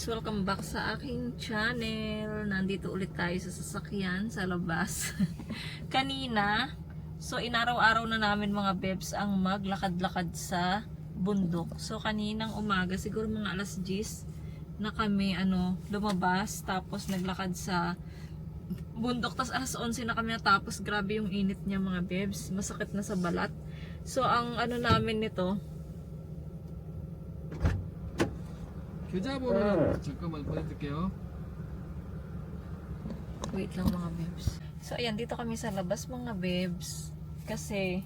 Welcome back sa aking channel. Nandito ulit tayo sa sasakyan sa labas. Kanina, so inaraw-araw na namin mga bebs ang maglakad-lakad sa bundok. So kaninang umaga, siguro mga alas 10 na kami lumabas, tapos naglakad sa bundok. Tapos alas 11 na kami natapos. Grabe yung init niya mga bebs. Masakit na sa balat. So ang namin nito, 계좌번호는 잠깐만 보내드릴게요. wait lang mga bebs. So ayan, dito kami sa labas mga bebs. Kasi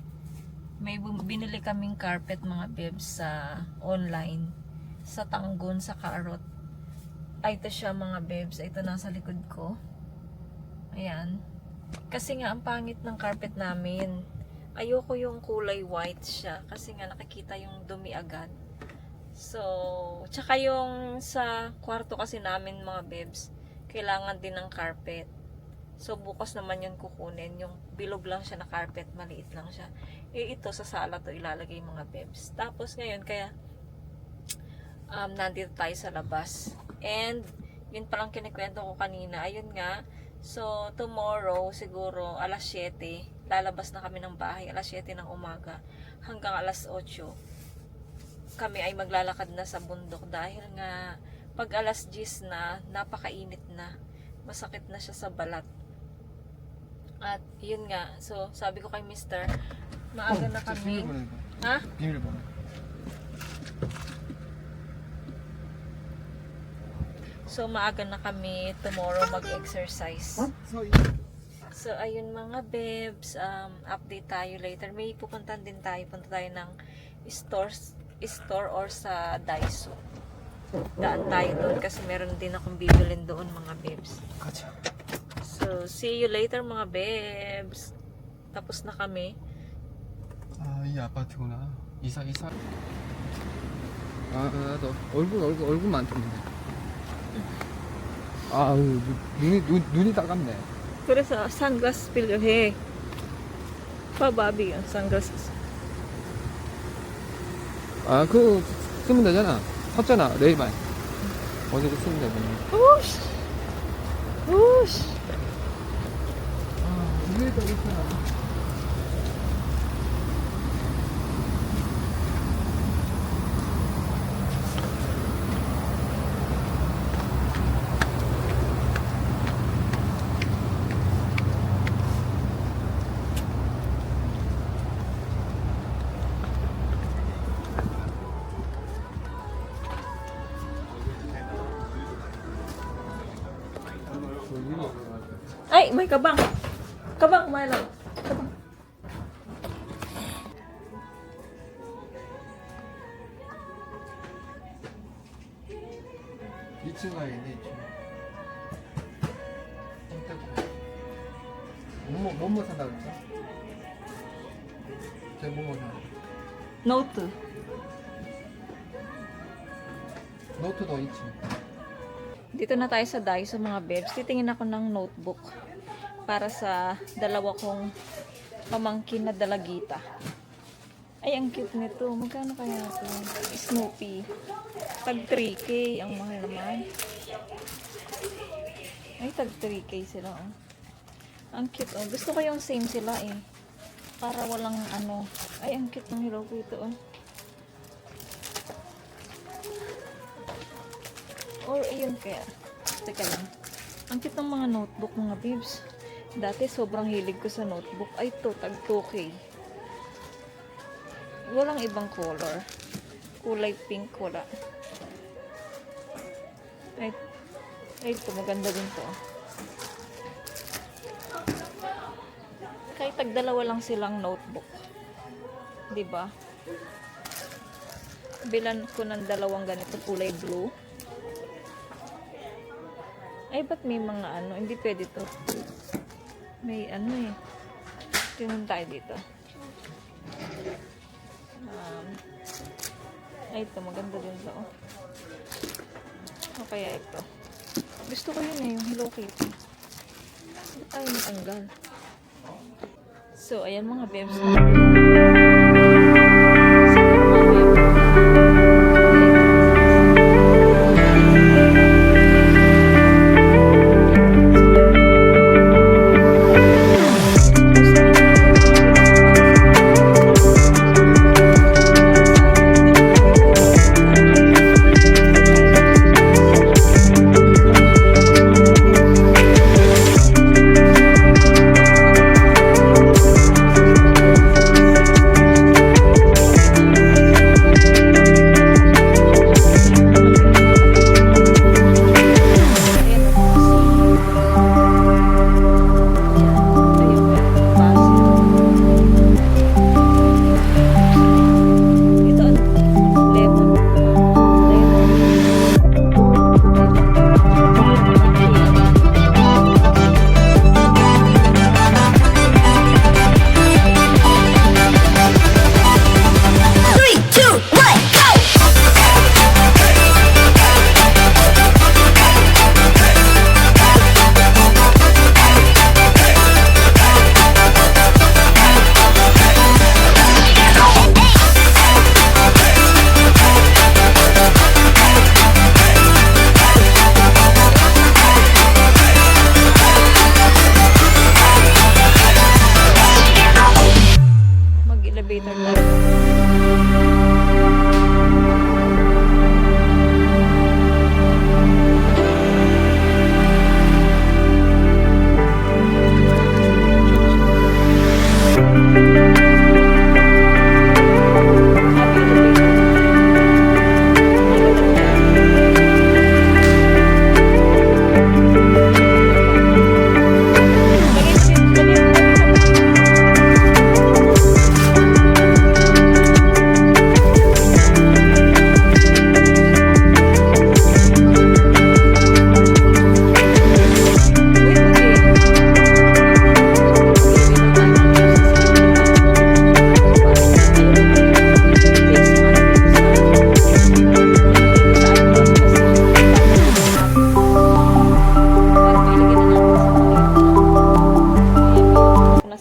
may binili kaming carpet mga bebs sa online. Sa Tanggon, sa Carrot. Ay, ito siya mga bebs. Ito nasa likod ko. Ayan. Kasi nga ang pangit ng carpet namin. Ayoko yung kulay white siya. Kasi nga nakikita yung dumi agad. So, tsaka yung sa kwarto kasi namin mga bebs, kailangan din ng carpet. So, bukas naman yun kukunin. Yung bilog lang siya na carpet, maliit lang siya. Eh, ito sa sala to ilalagay mga bebs. Tapos ngayon, kaya nandito tayo sa labas. And, yun palang kinikwento ko kanina. Ayun nga, so, tomorrow, siguro, alas 7, lalabas na kami ng bahay, alas 7 ng umaga, hanggang alas 8. Kami ay maglalakad na sa bundok dahil nga pag alas 10 na, napakainit na, masakit na siya sa balat. At yun nga, so sabi ko kay Mr. maaga na kami. Ha? 비밀번호. So maaga na kami tomorrow mag-exercise. So ayun mga bebs, update tayo later. May pupuntahan din tayo, punta tayo ng store or sa Daiso. Daan tayo doon kasi meron din akong bibilin doon mga bebs. 가자. So, see you later mga bebs. Tapos na kami. 아, 이 아파트구나. 이사. 아, 나도 얼굴만 좀. 아, 눈이 따갑네. 그래서 sunglass 필요해. 바비 ang sunglasses. 아, 그거 쓰면 되잖아. 샀잖아, 레이반. 어디서 쓰면 되잖아. 오씨. 오씨. 아, 이게 또 있구나. Ay, may kabang. Kabang, Milo. Kabang. 이층 가야겠네, 2층. 뭐뭐 산다 그랬어? 쟤 뭐뭐 사? 노트. 노트도 2층. Dito na tayo sa Daiso mga bebs. Titingin ako ng notebook para sa dalawa kong pamangkin na dalagita. Ay, ang cute nito. Magkano kaya ito? Snoopy. Tag 3K. Ang mahal naman. Ay, tag 3K sila. Oh. Ang cute. Oh. Gusto ko yung same sila eh. Para walang Ay, ang cute ng Hello Kitty. Oh. Or ayun kaya. Teka lang. Ang cute ng mga notebook mga bibs. Dati sobrang hilig ko sa notebook. Ay to, tag 2K. Walang ibang color. Kulay pink wala. Ay ito maganda din to. Kahit tag dalawa lang silang notebook. 'Di ba? Bilan ko ng dalawang ganito kulay blue. Ay, ba't may mga hindi pwede to. May eh. Tingnan tayo dito. Ay, ito. Maganda din to. O kaya ito. Gusto ko yun yung Hello Kitty. Ba't tayo matanggal? So, ayan mga bebs. Siguro mga bebs.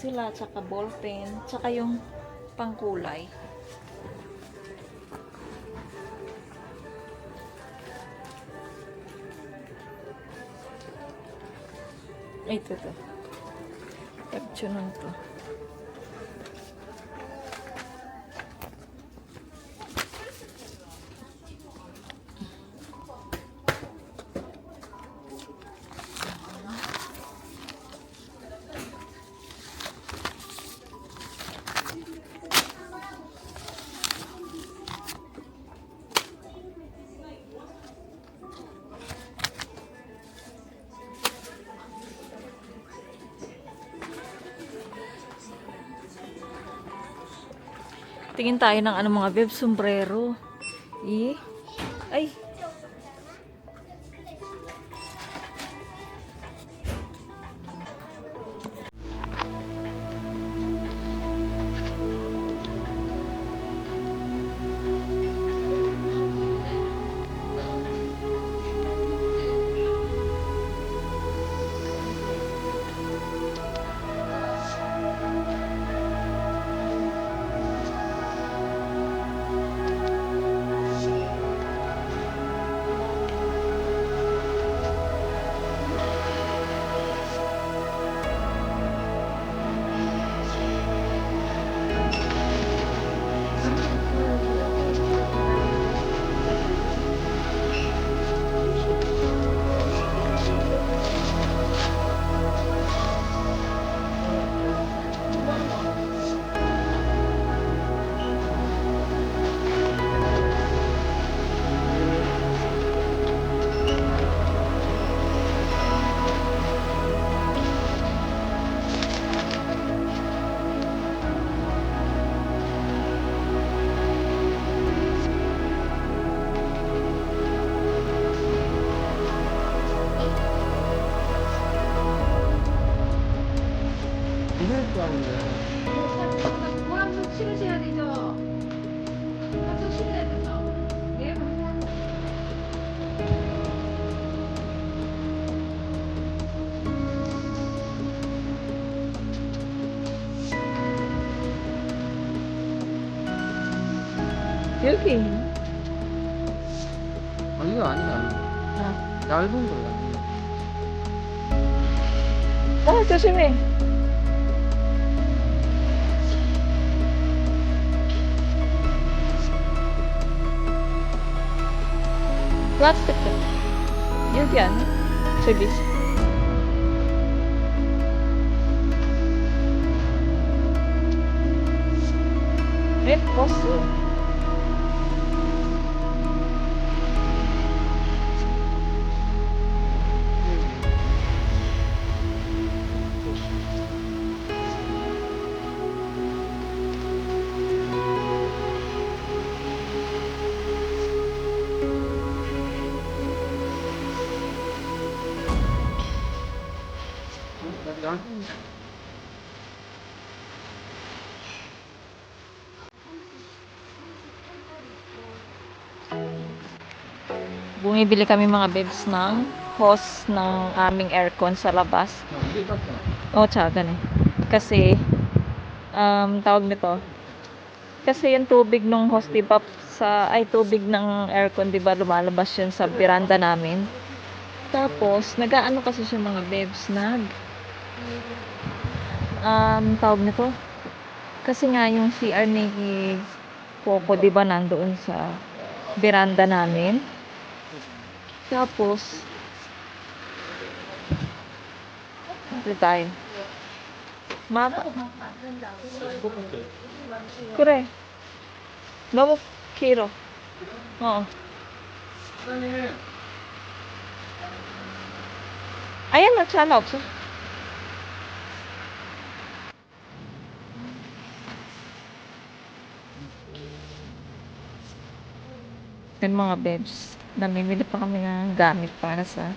sila, tsaka ballpen, tsaka yung pangkulay. Ay, ito. Pagtsunan to. Tingin tayo ng ano mga beb, sombrero. Ay. 이럴 줄 알았네. 치우셔야 되죠. 또 치워야 되죠. 네, 감사합니다. 여기. 이거 아니다. 아, 얇은 거야. 조심해. 플라스틱. 여기 아니야? 저기. 버스. Bumibili kami mga bebs ng hose ng aming aircon sa labas. 이게 땄잖아. Tsaga eh. Kasi, tawag nito. Kasi yung tubig ng hose, diba, tubig ng aircon, diba, lumalabas yun sa veranda namin. Tapos, nag-aano kasi siya mga bebs, tawag nito. Kasi nga yung CR ni Coco, diba, nandoon sa veranda namin. Tapos, ito tayo. Mapa. Kure. 너무 길어. Ayan na, tsala 없어. Yan mga bebs. Namimili pa kami ng gamit para sa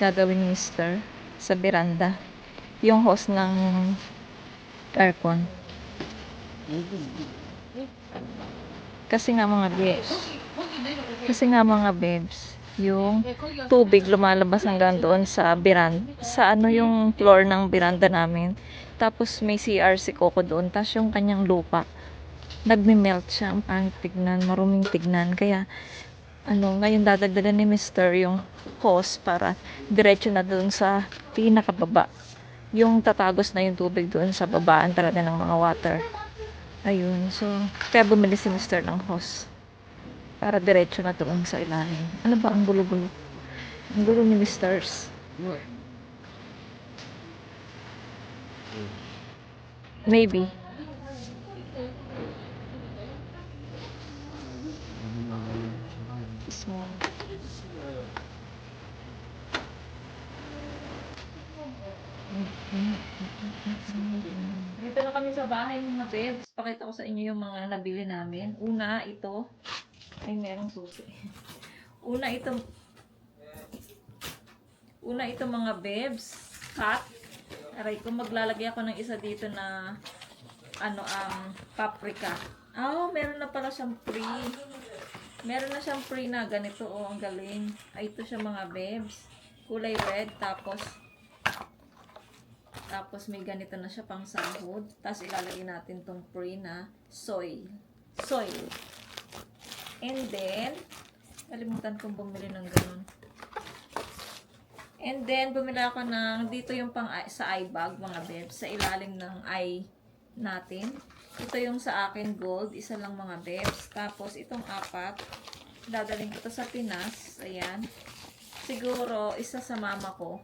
gagawin ni Mister sa veranda. Yung hose ng aircon. Kasi nga mga bebs. yung tubig lumalabas hanggang doon sa sa ano yung floor ng veranda namin. Tapos may CR si Coco doon, tapos yung kanyang lupa nagme-melt siya. Ang pangit tignan, maruming tignan. Kaya ano, ngayon dadagdagan ni Mr. yung hose para diretso na doon sa pinakababa. Yung tatagos na yung tubig doon sa babaan talaga ng mga water. Ayun, so kaya bumili si Mr. ng hose para diretso na doon sa ilalim. Ano ba ang gulo-gulo? Ang gulo ni Mr.'s. Maybe. Small. Dito na kami sa bahay mga bebs. Pakita ko sa inyo yung mga nabili namin. Una, ito. Ay, merong susi. Una, ito mga bebs. Cut. Aray ko, maglalagay ako ng isa dito na paprika. Oh, meron na pala siyang free. Meron na siyang free na ganito. Oh, ang galing. Ay, ito siya mga bebs. Kulay red. Tapos may ganito na siya pang sahod. Tapos ilalagay natin tong free na soy. And then, kalimutan kong bumili ng ganun. And then, bumili ako ng, dito yung pang sa eye bag, mga bebs, sa ilalim ng eye natin. Ito yung sa akin gold, isa lang mga bebs. Tapos, itong 4, dadalhin ko to sa Pinas. Ayan. Siguro, isa sa mama ko.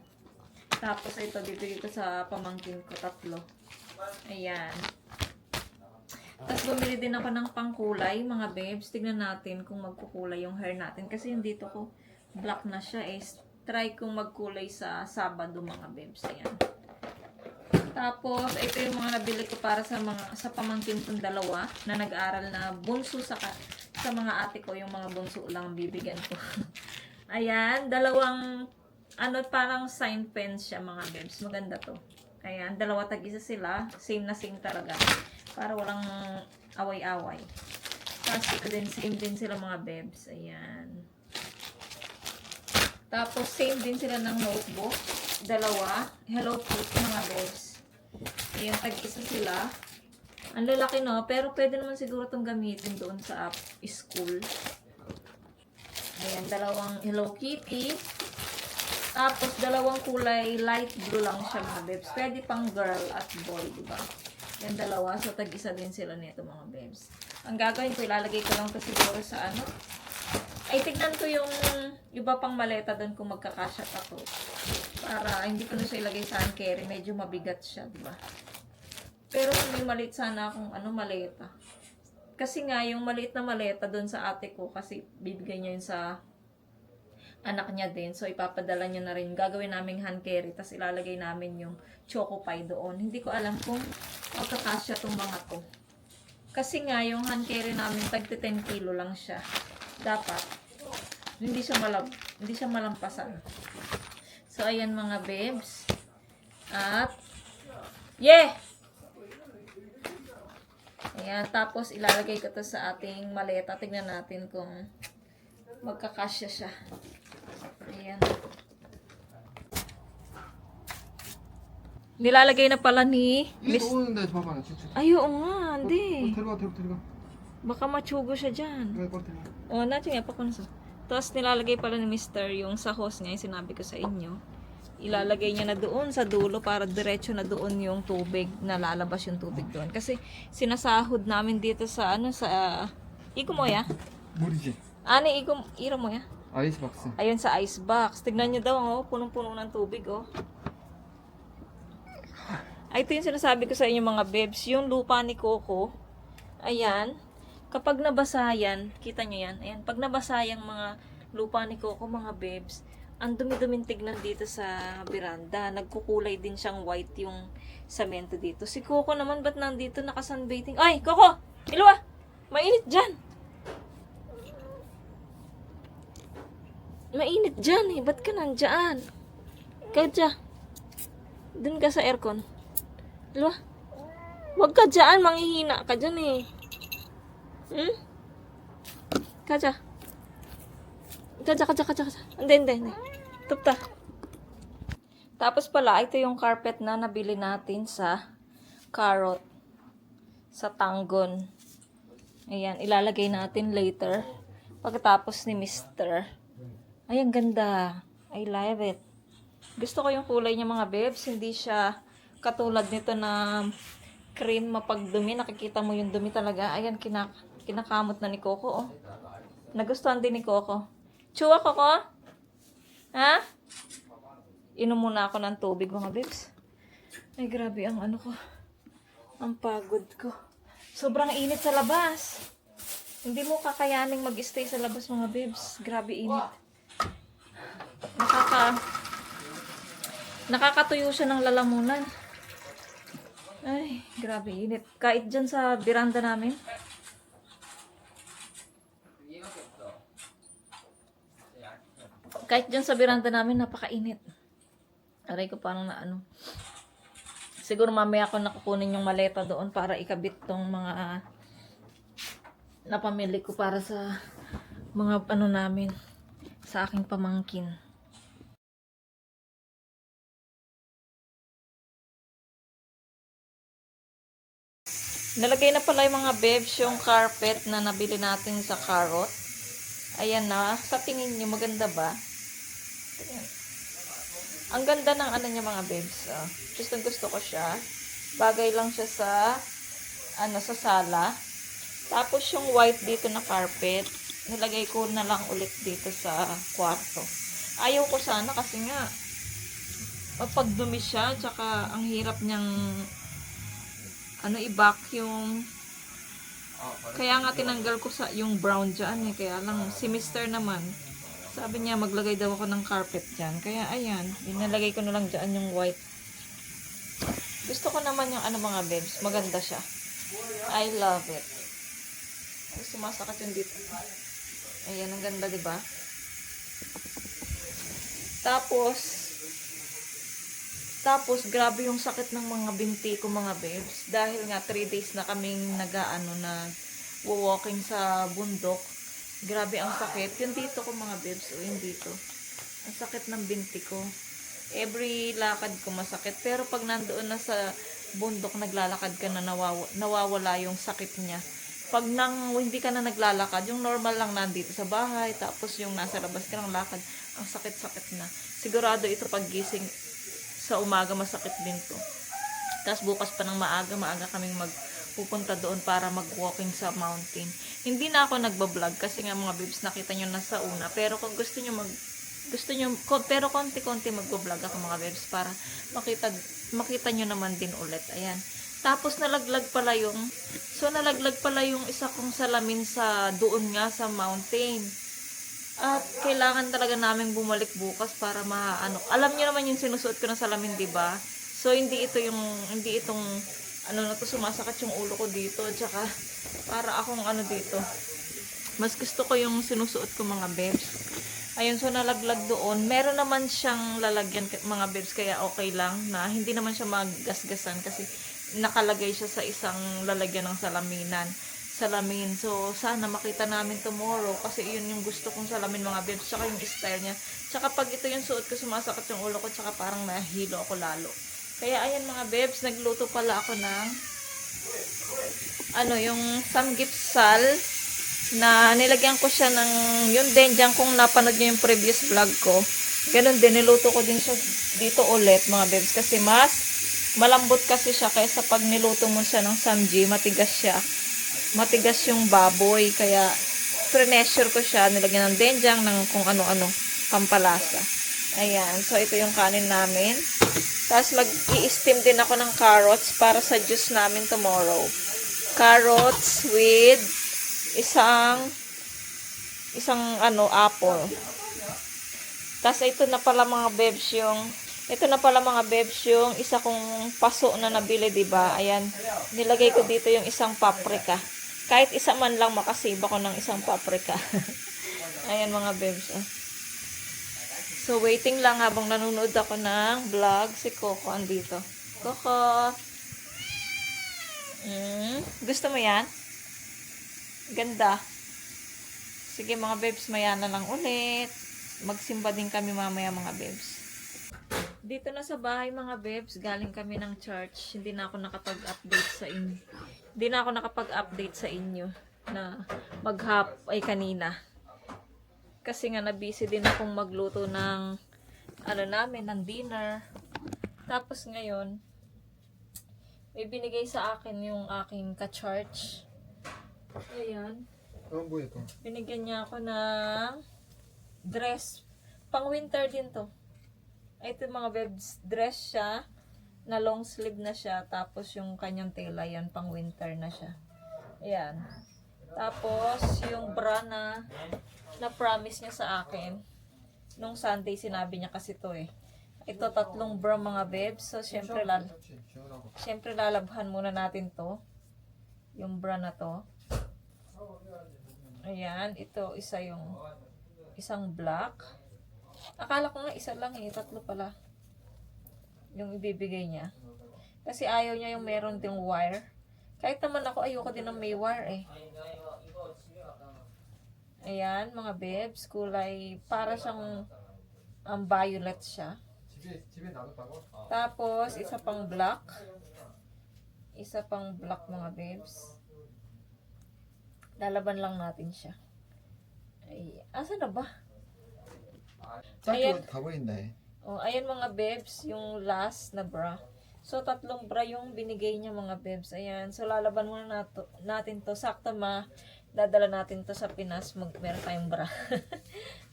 Tapos, ito, bibigay ko sa pamangkin ko, 3. Ayan. Tapos, bumili din ako ng pangkulay, mga bebs. Tignan natin kung magkukulay yung hair natin. Kasi yung dito ko, black na siya. Try kong magkulay sa Sabado, mga bebs. Ayan. Tapos, ito yung mga nabili ko para sa pamangkin kong 2 na nag-aaral na bunso sa mga ate ko. Yung mga bunso lang bibigyan ko. Ayan. 2, parang sign pens siya, mga bebs. Maganda to. Ayan. 2 tag-isa sila. Same na same talaga. Para walang away-away. Tapos, same din sila, mga bebs. Ayan. Tapos, same din sila ng notebook. 2. Hello Kitty, mga bebs. Ayan, tag-isa sila. Ang lalaki, no? Pero pwede naman siguro itong gamitin doon sa school. Ayan, 2 Hello Kitty. Tapos, 2 kulay light blue lang siya, mga bebs. Pwede pang girl at boy, diba? Yan 2. So, tag-isa din sila nito, mga bebs. Ang gagawin ko, ilalagay ko lang ito siguro sa ay, tignan ko yung iba pang maleta doon kung magkakasya pa to. Para hindi ko na siya ilagay sa hand carry. Medyo mabigat siya, diba? Pero may maliit sana akong maleta. Kasi nga, yung maliit na maleta doon sa ate ko, kasi bibigay niya yun sa anak niya din. So, ipapadala niya na rin. Gagawin naming hand carry. Tapos, ilalagay namin yung choco pie doon. Hindi ko alam kung magkakasya tong mga to. Kasi nga, yung hand carry namin, tag 10 kilo lang siya. Dapat, hindi siya malampasan. So, ayan mga bebs. At, ayan, tapos ilalagay ko to sa ating maleta. Tignan natin kung magkakasya siya. Ayan. Nilalagay na pala ni 이게 오는데 봐봐. Ay, oo nga, hindi. 들어가. Baka matsugo siya dyan. 그래, 꼴 들어가. O, natin nga pa kunso. Tapos nilalagay pala ni Mr. yung sa hose niya, yung sinabi ko sa inyo. Ilalagay niya na doon sa dulo para diretso na doon yung tubig, na lalabas yung tubig doon. Kasi sinasahod namin dito sa Iko mo ya? 물이지. Iro mo ya? 아이스박스. Ayun sa ice box. Tignan niyo daw, oh, punong-puno ng tubig, oh. Ay, ito yung sinasabi ko sa inyo, mga bebs. Yung lupa ni Coco, ayan, kapag nabasa yan, kita nyo yan, ayan, pag nabasa yung mga lupa ni Coco, mga bebs, ang dumi-duming tignan dito sa veranda. Nagkukulay din siyang white yung semento dito. Si Coco naman, ba't nandito nakasunbathing? Ay, Coco! Ilawa! Mainit dyan! Mainit dyan eh. Ba't ka nandyan? Kadya. Dun ka sa aircon. Ilawa! Huwag ka dyan. Manghihina ka dyan eh. Kadya. Tsaka. Hindi. Tupta. Tapos pala, ito yung carpet na nabili natin sa Carrot. Sa Tanggon. Ayan, ilalagay natin later. Pagkatapos ni Mr. Ay, ang ganda. I love it. Gusto ko yung kulay niya mga bebs. Hindi siya katulad nito na cream mapagdumi. Nakikita mo yung dumi talaga. Ayan, kinakamot na ni Coco. Oh. Nagustuhan din ni Coco. Chua, Coco? Ha? Inom muna ako ng tubig mga bebs. Ay, grabe ang ano ko. Ang pagod ko. Sobrang init sa labas. Hindi mo kakayaning mag-stay sa labas mga bebs. Grabe init. Nakakatuyo siya ng lalamunan. Ay, grabe init. Kahit dyan sa veranda namin. Napakainit. Aray ko parang na ano. Siguro mamaya ako nakukunin yung maleta doon para ikabit tong mga napamili ko para sa mga ano namin, sa aking pamangkin. Nalagay na pala yung mga bebs yung carpet na nabili natin sa Carrot. Ayan na. Sa tingin niyo maganda ba? Ayan. Ang ganda ng ano niya mga bebs. Gusto ko siya. Bagay lang siya sa sa sala. Tapos yung white dito na carpet, nilagay ko na lang ulit dito sa kwarto. Ayaw ko sana kasi nga pagdumi siya, tsaka ang hirap niyang i-vacuum. Kaya nga tinanggal ko sa yung brown dyan Kaya lang si Mr. naman sabi niya maglagay daw ako ng carpet dyan. Kaya ayan, dinalagay ko na lang dyan yung white. Gusto ko naman yung mga bebs. Maganda siya. I love it. Sumasakit yung dito. Ayan, ang ganda diba? Tapos, grabe yung sakit ng mga binti ko mga bebs. Dahil nga 3 days na kaming walking sa bundok. Grabe ang sakit. Yung dito ko mga bebs, yung dito. Ang sakit ng binti ko. Every lakad ko masakit. Pero pag nandoon na sa bundok, naglalakad ka na, nawawala yung sakit niya. Pag hindi ka na naglalakad, yung normal lang nandito sa bahay, tapos yung nasa labas ka ng lakad, ang sakit-sakit na. Sigurado ito pag gising sa umaga, masakit din to. Tapos bukas pa ng maaga kaming pupunta doon para mag-walking sa mountain. Hindi na ako nagbablog kasi nga mga bebs, nakita nyo na sa una. Pero kung gusto nyo pero konti-konti magbablog ako mga bebs para makita nyo naman din ulit. Ayan. Tapos nalaglag pala yung isa kong salamin sa doon nga sa mountain. At kailangan talaga naming bumalik bukas para alam niyo naman yung sinusuot ko ng salamin, 'di ba? So hindi itong sumasakit yung ulo ko dito, at saka para akong dito. Mas gusto ko yung sinusuot ko mga bebs. Ayun, so nalaglag doon. Meron naman siyang lalagyan mga bebs, kaya okay lang na hindi naman siya maggasgasan kasi nakalagay siya sa isang lalagyan ng salamin. So, sana makita namin tomorrow kasi yun yung gusto kong salamin mga bebs, tsaka yung style niya. Tsaka pag ito yung suot ko, sumasakit yung ulo ko, tsaka parang nahilo ako lalo. Kaya ayan mga bebs, nagluto pala ako ng yung samgyeopsal na nilagyan ko siya ng yung denjang kung napanood niyo yung previous vlog ko. Ganun din, niluto ko din siya dito ulit mga bebs kasi mas malambot kasi siya kaysa pag niluto mo siya ng samji, matigas siya. Matigas yung baboy, kaya pre-measure ko siya, nilagyan ng denjang, ng kung ano-ano, pampalasa. Ayan, so ito yung kanin namin. Tapos mag-i-steam din ako ng carrots para sa juice namin tomorrow. Carrots with isang apple. Tapos ito na pala mga bebs yung isa kong paso na nabili, diba? Ayan, nilagay ko dito yung isang paprika. Kahit isa man lang, makasave ako ng isang paprika. Ayan mga bebs. So, waiting lang habang nanonood ako ng vlog. Si Coco andito. Coco! Gusto mo yan? Ganda. Sige mga bebs, maya na lang ulit. Magsimba din kami mamaya mga bebs. Dito na sa bahay mga bebs, galing kami ng church. Hindi na ako nakapag-update sa inyo. Hindi na ako nakapag-update sa inyo na ay kanina. Kasi nga na-busy din akong magluto ng ng dinner. Tapos ngayon, may binigay sa akin yung aking ka-church. Ayan. Binigyan niya ako ng dress. Pang winter din to. Ito mga bebs, dress siya. Na long sleeve na siya. Tapos yung kanyang tela yan, pang winter na siya. Ayan. Tapos yung bra na promise niya sa akin. Nung Sunday sinabi niya kasi to eh. Ito 3 bra mga bebs. So syempre lalabhan muna natin to. Yung bra na to. Ayan, ito isang black. Akala ko nga isa lang eh, 3 pala. Yung ibibigay niya. Kasi ayaw niya yung meron ding wire. Kahit naman ako ayoko din ng may wire eh. Ayan, mga bebs, kulay para siyang violet siya. Tapos isa pang black. Isa pang black mga bebs. Lalaban lang natin siya. Ay, asa na ba? Ayan. Oh, ayan mga bebs, yung last na bra. So, 3 bra yung binigay niya mga bebs. Ayan. So, lalaban muna natin to. Sakto dadala natin to sa Pinas. Meron tayong bra.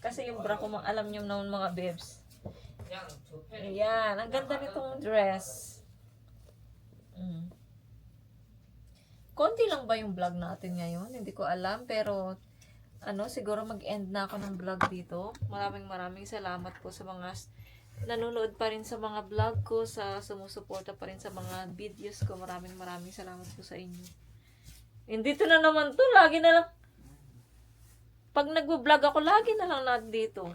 Kasi yung bra ko, alam niyo naman mga bebs. Ayan. Ang ganda nitong dress. Konti lang ba yung vlog natin ngayon? Hindi ko alam. Pero, siguro mag-end na ako ng vlog dito. Maraming salamat po sa mga nanonood pa rin sa mga vlog ko, sa sumusuporta pa rin sa mga videos ko. Maraming salamat po sa inyo. Hindi to na naman to. Lagi na lang. Pag nagbo-vlog ako, lagi na lang dito.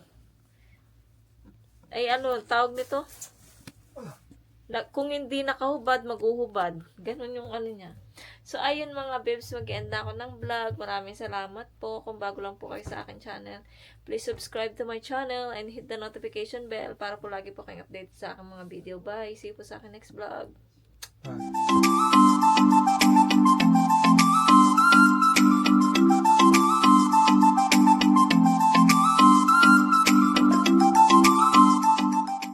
Ay, tawag nito? Kung hindi nakahubad, mag-uhubad. Ganun yung niya. So, ayun mga bebs, mag-end na ako ng vlog. Maraming salamat po. Kung bago lang po kayo sa akin channel, please subscribe to my channel and hit the notification bell para po lagi po kayong update sa aking mga video. Bye! See you po sa akin next vlog.